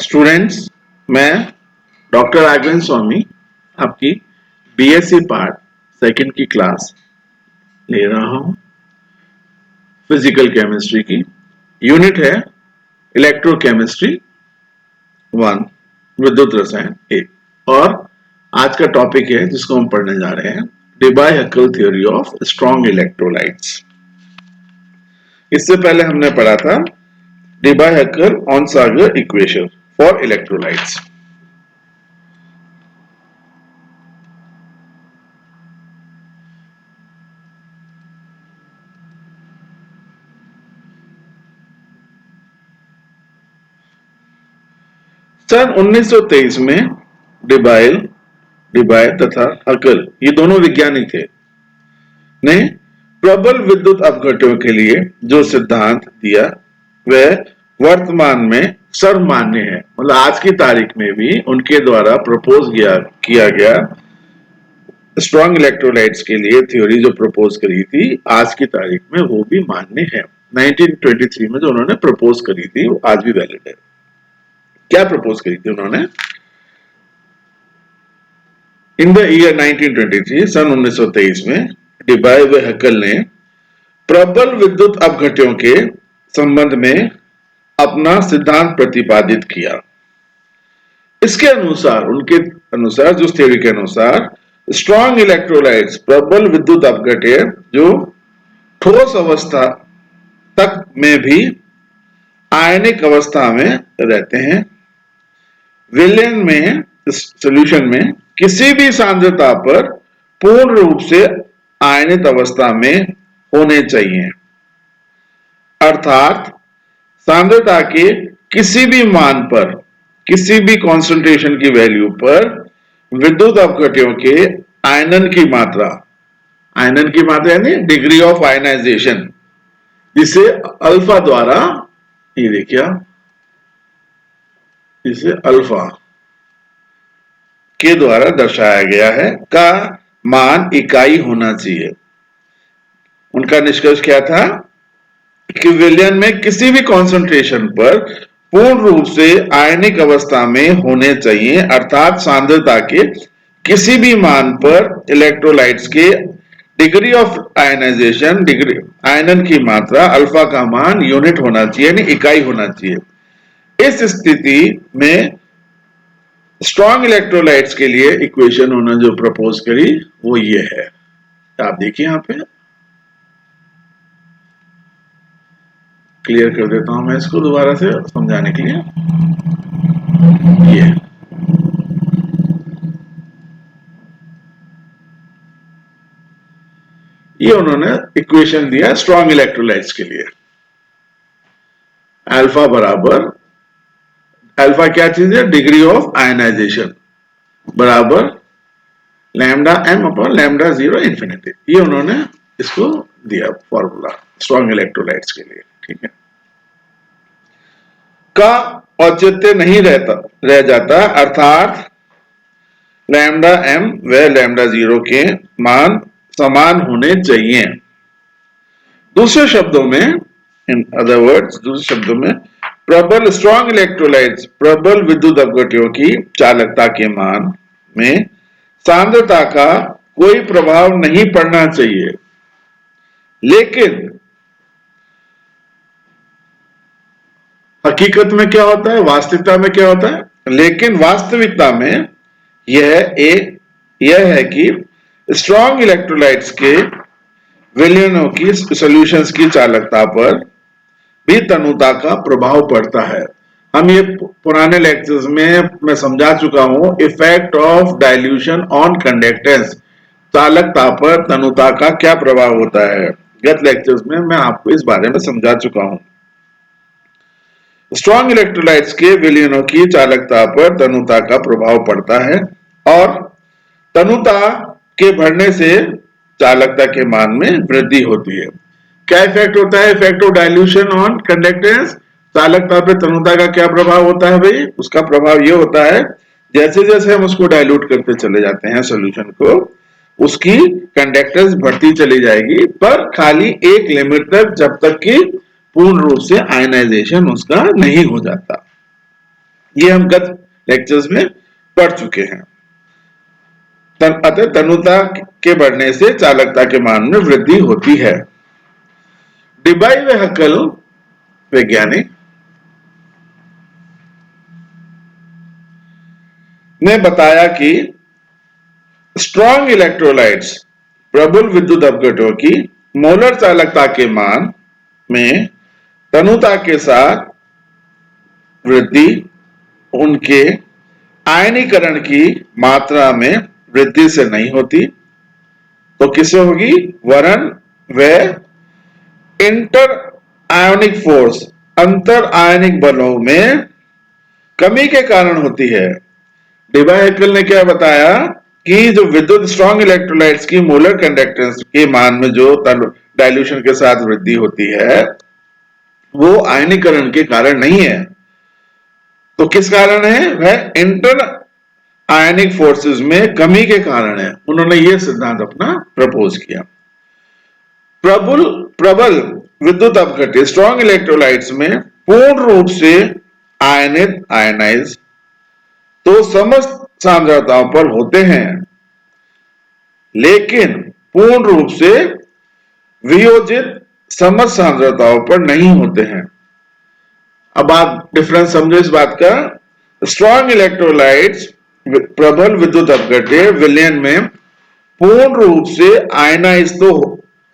Students, मैं doctor Raghavendra स्वामी आपकी BSc part second की क्लास ले रहा हूं। फिजिकल केमिस्ट्री की यूनिट है इलेक्ट्रोकेमिस्ट्री 1, विद्युत रसायन 1। और आज का टॉपिक है जिसको हम पढ़ने जा रहे हैं, डेबाय-हक्केल थ्योरी ऑफ स्ट्रॉन्ग इलेक्ट्रोलाइट्स। इससे पहले हमने पढ़ा था डेबाय-हक्केल-ऑनसागर इक्वेशन फॉर इलेक्ट्रोलाइट्स। सन 1923 में डेबाय तथा हक्केल, ये दोनों वैज्ञानिक थे, ने प्रबल विद्युत अपघट्यों के लिए जो सिद्धांत दिया वह वर्तमान में सर्वमान्य है। मतलब आज की तारीख में भी उनके द्वारा प्रपोज किया गया स्ट्रॉन्ग इलेक्ट्रोलाइट्स के लिए थ्योरी जो प्रपोज करी थी, आज की तारीख में वो भी मान्य है। 1923 में जो उन्होंने प्रपोज करी थी वो आज भी वैलिड है। क्या प्रपोज करी थी उन्होंने? इन द ईयर 1923, सन 1923 में डेबाय व हक्केल ने प्रबल विद्युत अपघट्यों के संबंध में अपना सिद्धांत प्रतिपादित किया। इसके अनुसार, उनके अनुसार, जो थ्योरी के अनुसार, स्ट्रॉन्ग इलेक्ट्रोलाइट्स, प्रबल विद्युत अपघट्य जो ठोस अवस्था तक में भी आयनिक अवस्था में रहते हैं, विलयन में, सॉल्यूशन में किसी भी सांद्रता पर पूर्ण रूप से आयनित अवस्था में होने चाहिए। अर्थात सांद्रता के किसी भी मान पर, किसी भी कॉन्सेंट्रेशन की वैल्यू पर विद्युत अपघट्यों के आयनन की मात्रा यानी डिग्री ऑफ आयनाइजेशन, जिसे अल्फा द्वारा, ये देखिए, इसे अल्फा के द्वारा दर्शाया गया है, का मान इकाई होना चाहिए। उनका निष्कर्ष क्या था कि विलयन में किसी भी कॉन्सेंट्रेशन पर पूर्ण रूप से आयनिक अवस्था में होने चाहिए। अर्थात सांद्रता के किसी भी मान पर इलेक्ट्रोलाइट्स के डिग्री ऑफ आयनाइजेशन, डिग्री आयनन की मात्रा, अल्फा का मान यूनिट होना चाहिए, यानी इकाई होना चाहिए। इस स्थिति में स्ट्रॉन्ग इलेक्ट्रोलाइट्स के लिए इक्वेशन उन्होंने जो प्रपोज करी वो ये है। आप देखिए, यहां पे क्लियर कर देता हूं मैं इसको दोबारा से समझाने के लिए। ये उन्होंने इक्वेशन दिया स्ट्रॉन्ग इलेक्ट्रोलाइट्स के लिए। अल्फा बराबर, अल्फा क्या चीज है? डिग्री ऑफ आयनाइजेशन बराबर lambda m upon lambda 0 infinity. ये उन्होंने इसको दिया फॉर्मूला स्ट्रॉन्ग इलेक्ट्रोलाइट्स के लिए। ठीक है, का औचित्य नहीं रह जाता, अर्थात लैम्डा m व लैम्डा 0 के मान समान होने चाहिए। दूसरे शब्दों में, इन अदर वर्ड्स, दूसरे शब्दों में, प्रबल स्ट्रॉन्ग इलेक्ट्रोलाइट्स, प्रबल विद्युत अपघट्यों की चालकता के मान में सांद्रता का कोई प्रभाव नहीं पड़ना चाहिए। लेकिन हकीकत में क्या होता है, वास्तविकता में क्या होता है? लेकिन वास्तविकता में यह है कि स्ट्रॉन्ग इलेक्ट्रोलाइट्स के विलयनों की, सॉल्यूशंस की चालकता पर भी तनुता का प्रभाव पड़ता है। हम ये पुराने लेक्चर्स में मैं समझा चुका हूं, effect of dilution on conductance, चालकता पर तनुता का क्या प्रभाव होता है। गत लेक्चर्स में मैं आपको इस बारे में समझा चुका हूं। स्ट्रॉन्ग इलेक्ट्रोलाइट्स के विलयनों की चालकता पर तनुता का प्रभाव पड़ता है, और तनुता के बढ़ने से चालकता के मान में वृद्धि होती है। क्या इफेक्ट होता है? Effect of dilution on conductance, चालकता पर तनुता का क्या प्रभाव होता है भाई? उसका प्रभाव यह होता है, जैसे जैसे हम उसको डाइल्यूट करते चले जाते हैं सॉल्यूशन को, उसकी कंडक्टेंस बढ़ती चली जाएगी, पर खाली एक लिमिट तक, जब तक कि पूर्ण रूप से आयनाइजेशन उसका नहीं हो जाता। ये हम गत लेक्चर्स में पढ़ चुके हैं। अतः तनुता के बढ़ने से चालकता के मान में वृद्धि होती है। डिबाई व हकल वैज्ञानिक ने बताया कि स्ट्रॉन्ग इलेक्ट्रोलाइट्स प्रबल विद्युत अपघटों की मोलर चालकता के मान में तनुता के साथ वृद्धि उनके आयनीकरण की मात्रा में वृद्धि से नहीं होती, तो किससे होगी? वरन व इंटर आयोनिक फोर्स अंतर आयनिक बलों में कमी के कारण होती है। डिबाई-हैकेल ने क्या बताया कि जो विद्युत स्ट्रॉन्ग इलेक्ट्रोलाइट्स की मोलर कंडक्टेंस के मान में जो डाइल्यूशन के साथ वृद्धि होती है वो आयनीकरण के कारण नहीं है, तो किस कारण है? वह इंटर आयनिक फोर्सेस में कमी के कारण है। उन्होंने यह सिद्धांत अपना प्रपोज किया। प्रबल विद्युत अपघट्य स्ट्रॉन्ग इलेक्ट्रोलाइट्स में पूर्ण रूप से आयनित आयनाइज तो समस्त सांद्रताओं पर होते हैं, लेकिन पूर्ण रूप से वियोजित समस्त सांद्रताओं पर नहीं होते हैं। अब आप डिफरेंस समझो इस बात का। स्ट्रॉन्ग इलेक्ट्रोलाइट्स प्रबल विद्युत अपघट्य विलयन में पूर्ण रूप से आयनाइज तो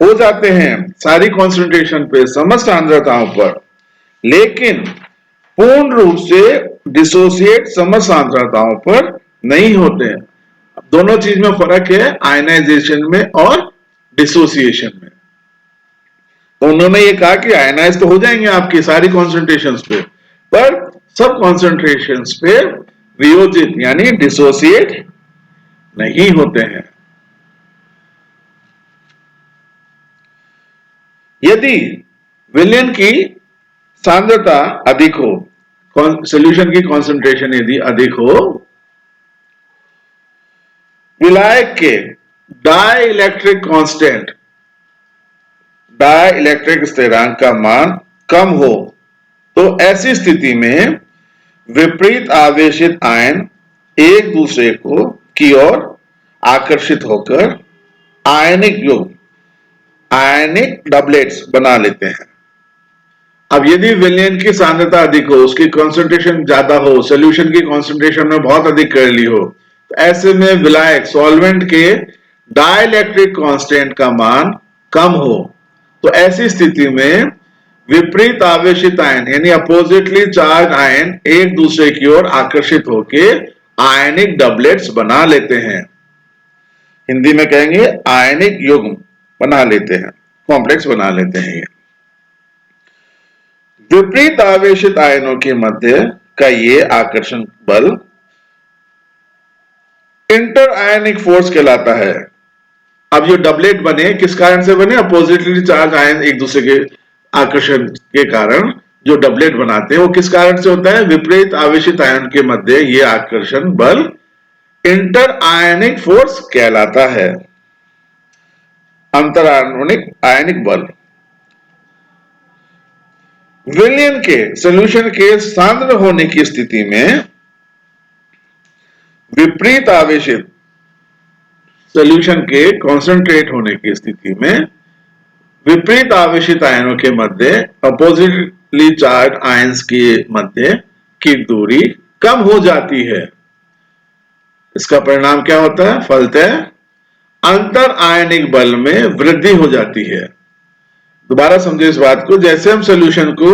हो जाते हैं सारी कॉन्सेंट्रेशन पे समस्त सांद्रताओं पर, लेकिन पूर्ण रूप से डिसोसिएट समस्त सांद्रताओं पर नहीं होते हैं। दोनों चीज में फर्क है, आयनाइजेशन में और डिसोसिएशन में। तो उन्होंने ये कहा कि आयनाइज तो हो जाएंगे आपकी सारी कॉन्सेंट्रेशंस पे, पर सब कॉन्सेंट्रेशंस पे वियोजित यानी डिसोसिएट नहीं होते हैं। यदि विलयन की सांद्रता अधिक हो, सॉल्यूशन की कॉन्सेंट्रेशन यदि अधिक हो, विलायक के डाइलेक्ट्रिक कांस्टेंट डाइलेक्ट्रिक स्थिरांक का मान कम हो, तो ऐसी स्थिति में विपरीत आवेशित आयन एक दूसरे को की ओर आकर्षित होकर आयनिक युग्म आयनिक डबलेट्स बना लेते हैं। अब यदि विलयन की सांद्रता अधिक हो, उसकी कंसंट्रेशन ज्यादा हो, सॉल्यूशन की कंसंट्रेशन में बहुत अधिक कर ली हो, तो ऐसे में विलायक सॉल्वेंट के डाइलेक्ट्रिक कांस्टेंट का मान कम हो, तो ऐसी स्थिति में विपरीत आवेशित आयन यानी अपोजिटली चार्ज आयन एक दूसरे की ओर आकर्षित होकर आयनिक डबलेट्स बना लेते हैं। हिंदी में कहेंगे आयनिक युग्म बना लेते हैं, कॉम्प्लेक्स बना लेते हैं। विपरीत आवेशित आयनों के मध्य का ये आकर्षण बल इंटर आयनिक फोर्स कहलाता है। अब जो डबलेट बने किस कारण से बने? अपोजिटली चार्ज आयन एक दूसरे के आकर्षण के कारण जो डबलेट बनाते हैं वो किस कारण से होता है? विपरीत आवेशित आयन के मध्य ये आकर्षण बल इंटर आयनिक फोर्स कहलाता है, अंतर आयनिक बल। विलयन के सॉल्यूशन के सांद्र होने की स्थिति में विपरीत आवेशित सॉल्यूशन के कॉन्सेंट्रेट होने की स्थिति में विपरीत आवेशित आयनों के मध्य अपोजिटली चार्ज आयंस के मध्य की दूरी कम हो जाती है। इसका परिणाम क्या होता है? फलतः अंतर आयनिक बल में वृद्धि हो जाती है। दोबारा समझे इस बात को। जैसे हम सॉल्यूशन को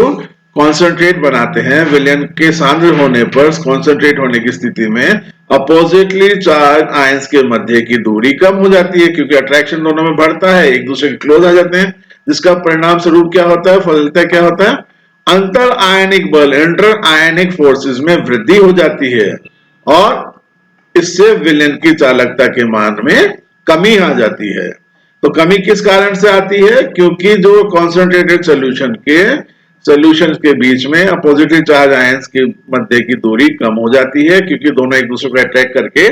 कॉन्सेंट्रेट बनाते हैं, विलयन के सांद्र होने पर कॉन्सेंट्रेट होने की स्थिति में अपोजिटली चार्ज आयंस के मध्य की दूरी कम हो जाती है, क्योंकि अट्रैक्शन दोनों में बढ़ता है, एक दूसरे के क्लोज आ जाते हैं, जिसका परिणाम स्वरूप क्या होता है? फलतः क्या होता है? अंतर आयनिक बल इंटर आयनिक फोर्सेस में वृद्धि हो जाती है और इससे विलयन की चालकता के मान में कमी आ जाती है। तो कमी किस कारण से आती है? क्योंकि जो कॉन्सेंट्रेटेड सॉल्यूशन के बीच में अपोजिटली चार्ज आयंस के मध्य की दूरी कम हो जाती है, क्योंकि दोनों एक दूसरे को अट्रैक्ट करके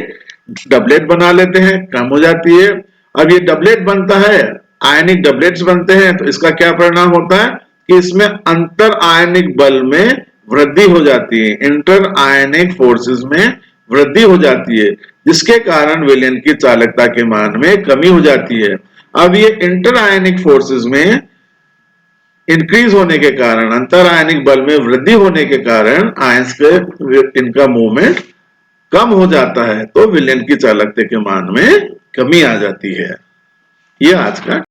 डबलेट बना लेते हैं, कम हो जाती है। अब ये डबलेट बनता है, आयनिक डबलेट्स बनते हैं, तो इसका क्या परिणाम होता है कि इसमें अंतर आयनिक बल में वृद्धि हो जाती है, इंटर आयनिक फोर्सेस में वृद्धि हो जाती है, जिसके कारण विलयन की चालकता के मान में कमी हो जाती है। अब ये इंटर आयनिक फोर्सेस में इंक्रीज होने के कारण, अंतर आयनिक बल में वृद्धि होने के कारण आयंस के इनका मूवमेंट कम हो जाता है, तो विलयन की चालकता के मान में कमी आ जाती है। ये आज का